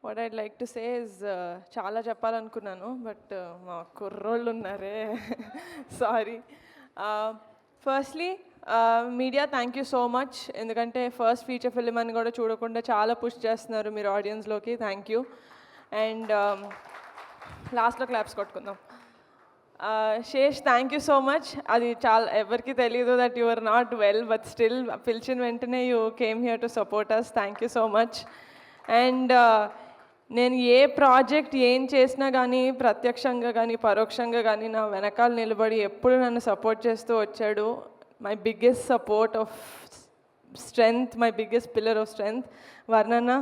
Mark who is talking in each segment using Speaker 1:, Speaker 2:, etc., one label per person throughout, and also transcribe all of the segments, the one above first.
Speaker 1: What I'd like to say is చాలా చెప్పాలనుకున్నాను but మా కుర్రోళ్ళు ఉన్నారే sorry. Firstly media thank you so much, ఎందుకంటే ఫస్ట్ ఫీచర్ ఫిల్మ్ అని కూడా చూడకుండా చాలా పుష్ చేస్తున్నారు మీరు ఆడియన్స్లోకి. Thank you. అండ్ లాస్ట్లో క్లాప్స్ కొట్టుకుందాం. Sesh thank you so much. అది చాలా ఎవరికి తెలియదు that you are not well, but still పిలిచిన వెంటనే you came here to support us. Thank you so much. And నేను ఏ ప్రాజెక్ట్ ఏం చేసినా కానీ ప్రత్యక్షంగా కానీ పరోక్షంగా కానీ నా వెనకాల నిలబడి ఎప్పుడు నన్ను సపోర్ట్ చేస్తూ వచ్చాడు. My biggest support of strength, my biggest pillar of strength వర్ణన్న.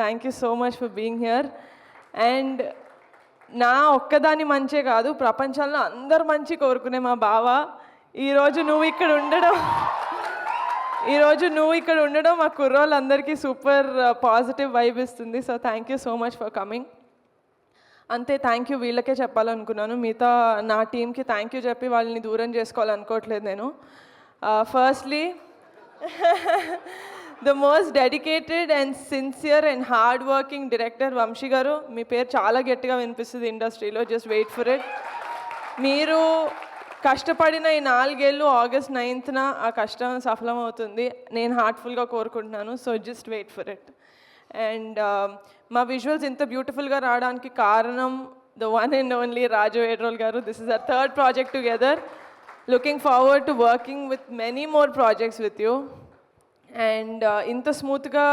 Speaker 1: Thank you so much for being here. And నా ఒక్కదాని మంచే కాదు, ప్రపంచంలో అందరు మంచి కోరుకునే మా బావ, ఈరోజు నువ్వు ఇక్కడ ఉండడం మా కుర్రోళ్ళందరికీ సూపర్ పాజిటివ్ వైబ్ ఇస్తుంది. So thank you so much for coming. అంతే, థ్యాంక్ యూ వీళ్ళకే చెప్పాలనుకున్నాను. మిగతా నా టీంకి థ్యాంక్ యూ చెప్పి వాళ్ళని దూరం చేసుకోవాలనుకోవట్లేదు నేను. Firstly the most dedicated and sincere and hard working director Vamsi garu. మీ పేరు చాలా గట్టిగా వినిపిస్తుంది ఇండస్ట్రీలో, జస్ట్ వెయిట్ ఫర్ ఇట్. మీరు కష్టపడిన ఈ 4 ఏళ్ళు ఆగస్ట్ 9th ఆ కష్టం సఫలం అవుతుంది, నేను హార్ట్ఫుల్గా కోరుకుంటున్నాను. So just wait for it. And మా విజువల్స్ ఇంత బ్యూటిఫుల్గా రావడానికి కారణం the one and only Raju Vedrol garu. This is our third project together. Looking forward to working with many more projects with you. And ఇంత స్మూత్గా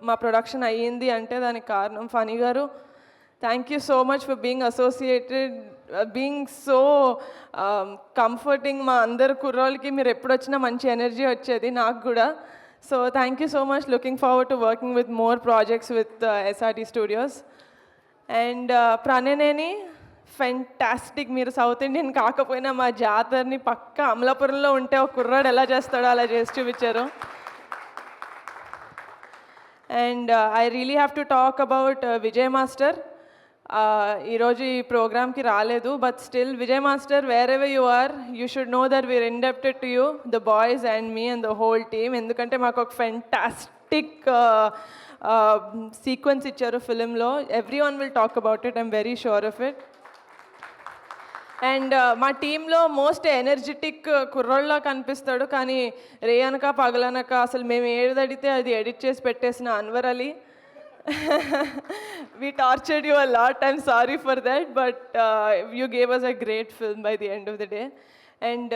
Speaker 1: మా ప్రొడక్షన్ అయ్యింది అంటే దానికి కారణం ఫనీ గారు. Thank you so much for being associated, being so comforting. మా అందరు కుర్రోళ్ళకి మీరు ఎప్పుడు వచ్చినా మంచి ఎనర్జీ వచ్చేది, నాకు కూడా. So thank you so much. Looking forward to working with more projects with SRT studios. And ప్రణయనేని ఫెంటాస్టిక్. మీరు సౌత్ ఇండియన్ కాకపోయినా మా జాతరని పక్క అమలాపురంలో ఉంటే ఒక కుర్రాడు ఎలా చేస్తాడో అలా చేసి చూపించారు. And I really have to talk about Vijay master. ఈరోజు ఈ ప్రోగ్రామ్కి రాలేదు, but still Vijay master, wherever you are, you should know that we're indebted to you, the boys and me and the whole team. ఎందుకంటే మాకు ఒక fantastic sequence ఇచ్చారు ఫిలింలో. Everyone will talk about it, I'm very sure of it. And మా టీంలో most energetic కుర్రోళ్ళ కనిపిస్తాడు, కానీ రేయనక పగలనక అసలు మేము ఏది అడిగితే అది ఎడిట్ చేసి పెట్టేసిన Anwar Ali. we tortured you a lot, I'm sorry for that, but you gave us a great film by the end of the day. And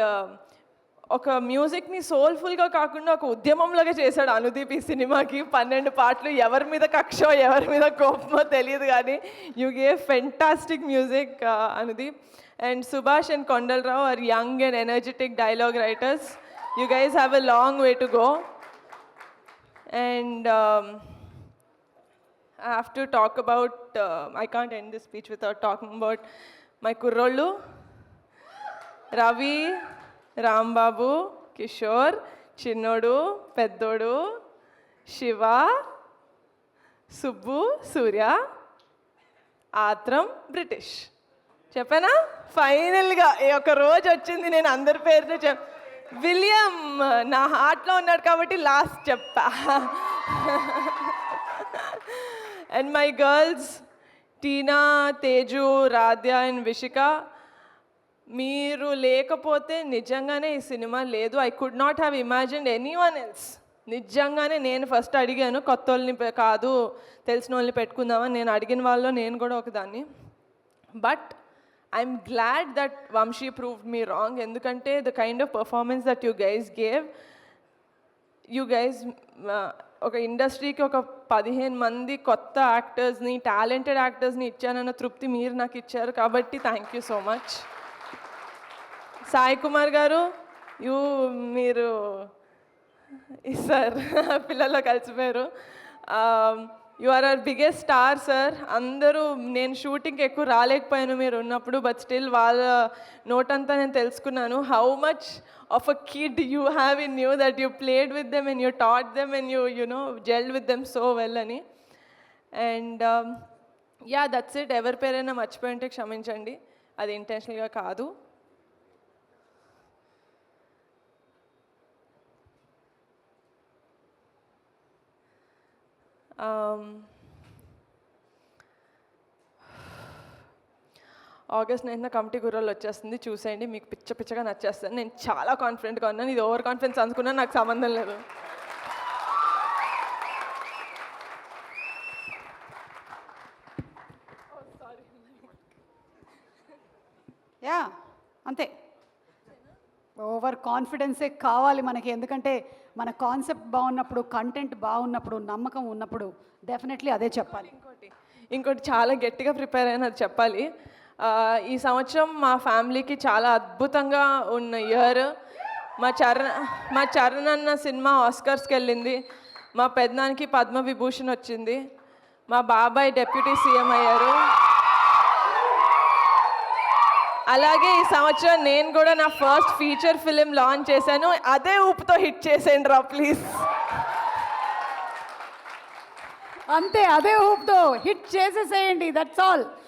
Speaker 1: ఒక మ్యూజిక్ని సోల్ఫుల్గా కాకుండా ఒక ఉద్యమంలాగా చేశాడు అనుదీప్ ఈ సినిమాకి. 12 పాటలు, ఎవరి మీద కక్షో ఎవరి మీద కోపమో తెలియదు, కానీ you gave fantastic music Anudeep. And Subhash and Kondalrao are young and energetic dialogue writers. You guys have a long way to go. And I have to talk about, I can't end this speech without talking about my kurrollu, Ravi, Rambabu, Kishore, Chinnodu, Peddodu, Shiva, Subbu, Surya, Atram, British. చెప్పానా? ఫైనల్గా ఒక రోజు వచ్చింది, నేను అందరి పేరుతో William నా హార్ట్లో ఉన్నాడు కాబట్టి లాస్ట్ చెప్పా. And my girls Tina, Teju, Radhya and Vishika, మీరు లేకపోతే నిజంగానే ఈ సినిమా లేదు. I could not have imagined any one else. నిజంగానే నేను ఫస్ట్ అడిగాను, కొత్త వాళ్ళని కాదు తెలిసిన వాళ్ళని పెట్టుకుందామని. నేను అడిగిన వాళ్ళలో నేను కూడా ఒకదాన్ని. But I'm glad that Vamshi proved me wrong, ఎందుకంటే the kind of performance that you guys gave, you guys ఒక ఇండస్ట్రీకి ఒక 15 మంది కొత్త యాక్టర్స్ని, టాలెంటెడ్ యాక్టర్స్ని ఇచ్చానన్న తృప్తి మీరు నాకు ఇచ్చారు, కాబట్టి thank you so much. Sai Kumar garu, మీరు సార్ పిల్లల్లో కలిసిపోయారు. You are our biggest star sir. అందరూ, నేను షూటింగ్కి ఎక్కువ రాలేకపోయాను మీరు ఉన్నప్పుడు, బట్ స్టిల్ వాళ్ళ నోటంతా నేను తెలుసుకున్నాను how much of a kid you have in you, that you played with them and you taught them and you know gelled with them so well అని. And yeah, that's it. ఎవరి పేరైనా మర్చిపోయింటే క్షమించండి, అది ఇంటెన్షనల్గా కాదు. ఆగస్ట్ 9న కమిటీ గుర్రాలు వచ్చేస్తుంది, చూసేయండి, మీకు పిచ్చగా నచ్చేస్తుంది. నేను చాలా కాన్ఫిడెంట్గా ఉన్నాను. ఇది ఓవర్ కాన్ఫిడెన్స్ అనుకున్నా, నాకు సంబంధం లేదు.
Speaker 2: యా అంతే, ఓవర్ కాన్ఫిడెన్సే కావాలి మనకి. ఎందుకంటే మన కాన్సెప్ట్ బాగున్నప్పుడు, కంటెంట్ బాగున్నప్పుడు, నమ్మకం ఉన్నప్పుడు డెఫినెట్లీ అదే చెప్పాలి.
Speaker 1: ఇంకోటి చాలా గట్టిగా ప్రిపేర్ అయిన అది చెప్పాలి. ఈ సంవత్సరం మా ఫ్యామిలీకి చాలా అద్భుతంగా ఉన్న ఇయర్. మా చరణ్ అన్న సినిమా ఆస్కర్స్కి వెళ్ళింది, మా పెద్దనానికి పద్మవిభూషణ్ వచ్చింది, మా బాబాయ్ డెప్యూటీ సీఎం అయ్యారు. అలాగే ఈ సంవత్సరం నేను కూడా నా ఫస్ట్ ఫీచర్ ఫిలిం లాంచ్ చేశాను. అదే ఊపుతో హిట్ చేసేయండి రా ప్లీజ్.
Speaker 2: అంతే, అదే ఊపుతో హిట్ చేసేసేయండి, దట్స్ ఆల్.